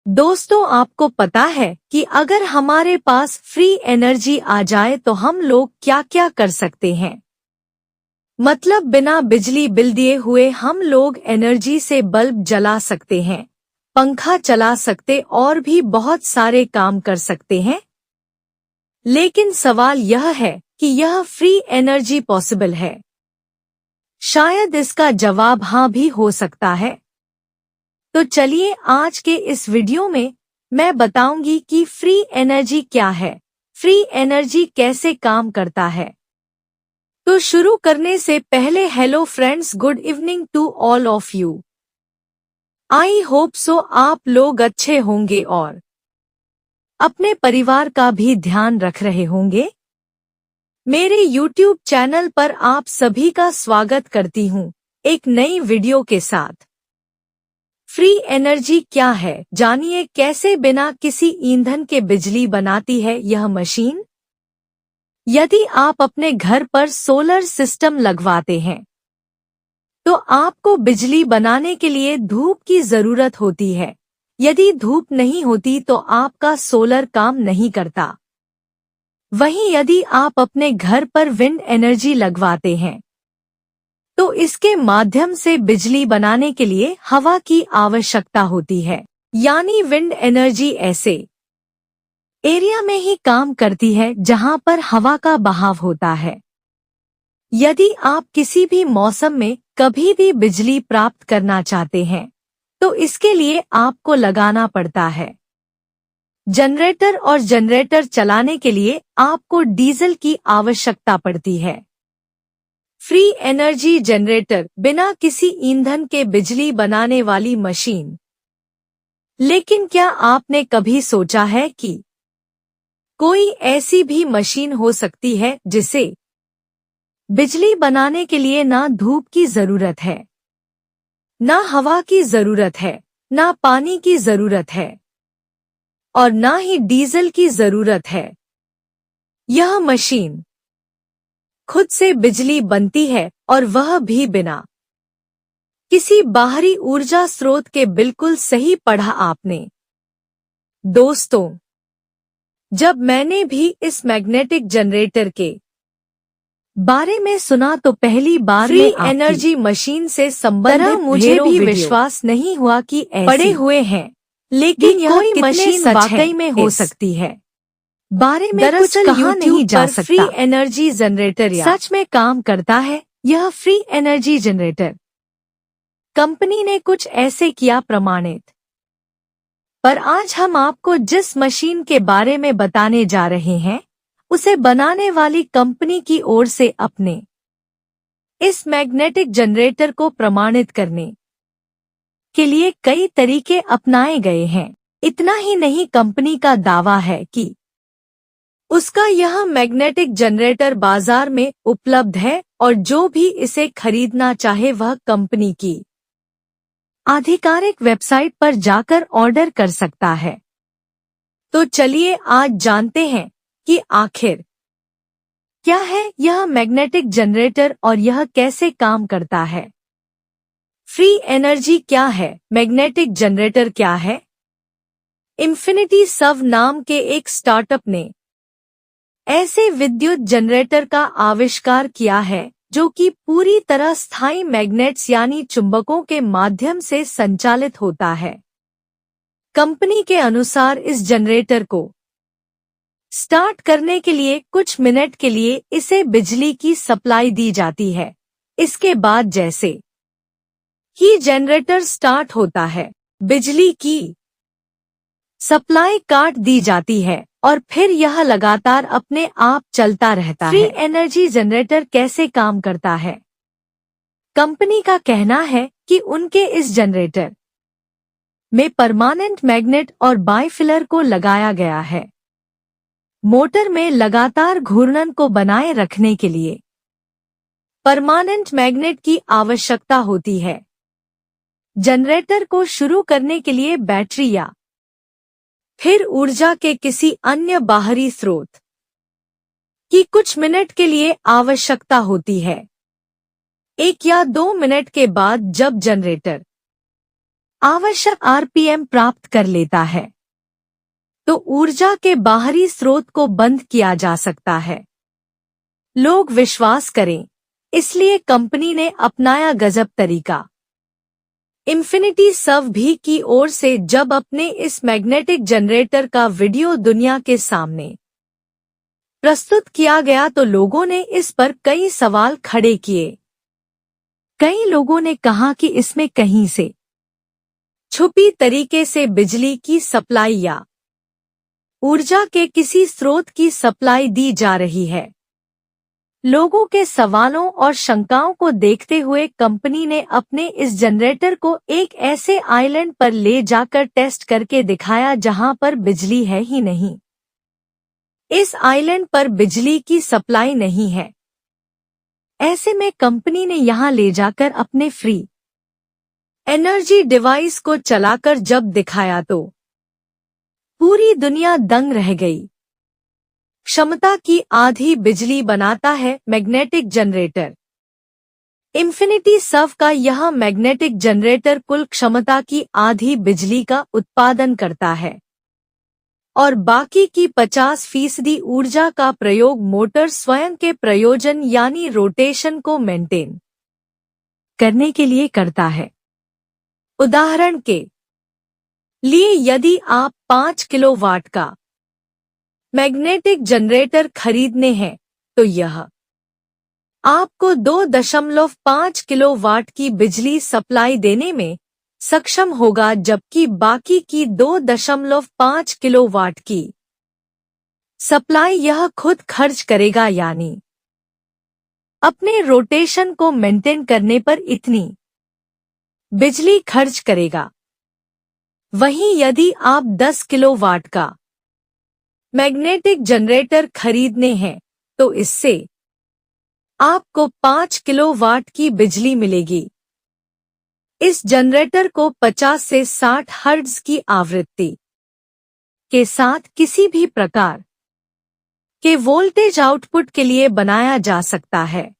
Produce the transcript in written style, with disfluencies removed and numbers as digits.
दोस्तों, आपको पता है कि अगर हमारे पास फ्री एनर्जी आ जाए तो हम लोग क्या क्या कर सकते हैं। मतलब बिना बिजली बिल दिए हुए हम लोग एनर्जी से बल्ब जला सकते हैं, पंखा चला सकते और भी बहुत सारे काम कर सकते हैं। लेकिन सवाल यह है कि यह फ्री एनर्जी पॉसिबल है? शायद इसका जवाब हाँ भी हो सकता है। तो चलिए आज के इस वीडियो में मैं बताऊंगी कि फ्री एनर्जी क्या है, फ्री एनर्जी कैसे काम करता है। तो शुरू करने से पहले hello friends, good evening to all of you. I hope so आप लोग अच्छे होंगे और अपने परिवार का भी ध्यान रख रहे होंगे। मेरे YouTube चैनल पर आप सभी का स्वागत करती हूँ एक नई वीडियो के साथ। फ्री एनर्जी क्या है, जानिए कैसे बिना किसी ईंधन के बिजली बनाती है यह मशीन। यदि आप अपने घर पर सोलर सिस्टम लगवाते हैं तो आपको बिजली बनाने के लिए धूप की जरूरत होती है। यदि धूप नहीं होती तो आपका सोलर काम नहीं करता। वहीं यदि आप अपने घर पर विंड एनर्जी लगवाते हैं तो इसके माध्यम से बिजली बनाने के लिए हवा की आवश्यकता होती है। यानी विंड एनर्जी ऐसे एरिया में ही काम करती है जहां पर हवा का बहाव होता है। यदि आप किसी भी मौसम में कभी भी बिजली प्राप्त करना चाहते हैं तो इसके लिए आपको लगाना पड़ता है जनरेटर, और जनरेटर चलाने के लिए आपको डीजल की आवश्यकता पड़ती है। फ्री एनर्जी जनरेटर बिना किसी ईंधन के बिजली बनाने वाली मशीन। लेकिन क्या आपने कभी सोचा है कि कोई ऐसी भी मशीन हो सकती है जिसे बिजली बनाने के लिए ना धूप की जरूरत है, ना हवा की जरूरत है, ना पानी की जरूरत है और ना ही डीजल की जरूरत है। यह मशीन खुद से बिजली बनती है और वह भी बिना किसी बाहरी ऊर्जा स्रोत के। बिल्कुल सही पढ़ा आपने। दोस्तों, जब मैंने भी इस मैग्नेटिक जनरेटर के बारे में सुना तो पहली बार फ्री एनर्जी मशीन से संबंधित मुझे भी विश्वास नहीं हुआ कि ऐसी पड़े हुए हैं। लेकिन यह कोई मशीन वाकई में हो सकती है बारे में कुछ कहा नहीं जा सकता। फ्री एनर्जी जनरेटर सच में काम करता है। यह फ्री एनर्जी जनरेटर कंपनी ने कुछ ऐसे किया प्रमाणित। पर आज हम आपको जिस मशीन के बारे में बताने जा रहे हैं उसे बनाने वाली कंपनी की ओर से अपने इस मैग्नेटिक जनरेटर को प्रमाणित करने के लिए कई तरीके अपनाए गए हैं। इतना ही नहीं, कंपनी का दावा है कि उसका यह मैग्नेटिक जनरेटर बाजार में उपलब्ध है और जो भी इसे खरीदना चाहे वह कंपनी की आधिकारिक वेबसाइट पर जाकर ऑर्डर कर सकता है। तो चलिए आज जानते हैं कि आखिर क्या है यह मैग्नेटिक जनरेटर और यह कैसे काम करता है। फ्री एनर्जी क्या है, मैग्नेटिक जनरेटर क्या है। इन्फिनिटी सव नाम के एक स्टार्टअप ने ऐसे विद्युत जनरेटर का आविष्कार किया है जो कि पूरी तरह स्थायी मैग्नेट्स यानी चुंबकों के माध्यम से संचालित होता है। कंपनी के अनुसार इस जनरेटर को स्टार्ट करने के लिए कुछ मिनट के लिए इसे बिजली की सप्लाई दी जाती है। इसके बाद जैसे ही जनरेटर स्टार्ट होता है बिजली की सप्लाई काट दी जाती है और फिर यह लगातार अपने आप चलता रहता है। फ्री एनर्जी जनरेटर कैसे काम करता है। कंपनी का कहना है कि उनके इस जनरेटर में परमानेंट मैग्नेट और बाइफिलर को लगाया गया है। मोटर में लगातार घूर्णन को बनाए रखने के लिए परमानेंट मैग्नेट की आवश्यकता होती है। जनरेटर को शुरू करने के लिए बैटरी या फिर ऊर्जा के किसी अन्य बाहरी स्रोत की कुछ मिनट के लिए आवश्यकता होती है। 1 या 2 मिनट के बाद जब जनरेटर आवश्यक आरपीएम प्राप्त कर लेता है, तो ऊर्जा के बाहरी स्रोत को बंद किया जा सकता है। लोग विश्वास करें, इसलिए कंपनी ने अपनाया गजब तरीका। इन्फिनिटी सर्व भी की ओर से जब अपने इस मैग्नेटिक जनरेटर का वीडियो दुनिया के सामने प्रस्तुत किया गया तो लोगों ने इस पर कई सवाल खड़े किए। कई लोगों ने कहा कि इसमें कहीं से छुपी तरीके से बिजली की सप्लाई या ऊर्जा के किसी स्रोत की सप्लाई दी जा रही है। लोगों के सवालों और शंकाओं को देखते हुए कंपनी ने अपने इस जनरेटर को एक ऐसे आइलैंड पर ले जाकर टेस्ट करके दिखाया जहां पर बिजली है ही नहीं। इस आइलैंड पर बिजली की सप्लाई नहीं है। ऐसे में कंपनी ने यहां ले जाकर अपने फ्री एनर्जी डिवाइस को चलाकर जब दिखाया तो पूरी दुनिया दंग रह गई। क्षमता की आधी बिजली बनाता है मैग्नेटिक जनरेटर। इन्फिनिटी सर्व का यह मैग्नेटिक जनरेटर कुल क्षमता की आधी बिजली का उत्पादन करता है और बाकी की 50% ऊर्जा का प्रयोग मोटर स्वयं के प्रयोजन यानी रोटेशन को मेंटेन करने के लिए करता है। उदाहरण के लिए यदि आप 5 किलोवाट का मैग्नेटिक जनरेटर खरीदने हैं तो यह आपको 2.5 किलोवाट की बिजली सप्लाई देने में सक्षम होगा, जबकि बाकी की 2.5 किलोवाट की सप्लाई यह खुद खर्च करेगा, यानी अपने रोटेशन को मेंटेन करने पर इतनी बिजली खर्च करेगा। वहीं यदि आप 10 किलोवाट का मैग्नेटिक जनरेटर खरीदने हैं तो इससे आपको 5 किलोवाट की बिजली मिलेगी। इस जनरेटर को 50 से 60 हर्ट्ज की आवृत्ति के साथ किसी भी प्रकार के वोल्टेज आउटपुट के लिए बनाया जा सकता है।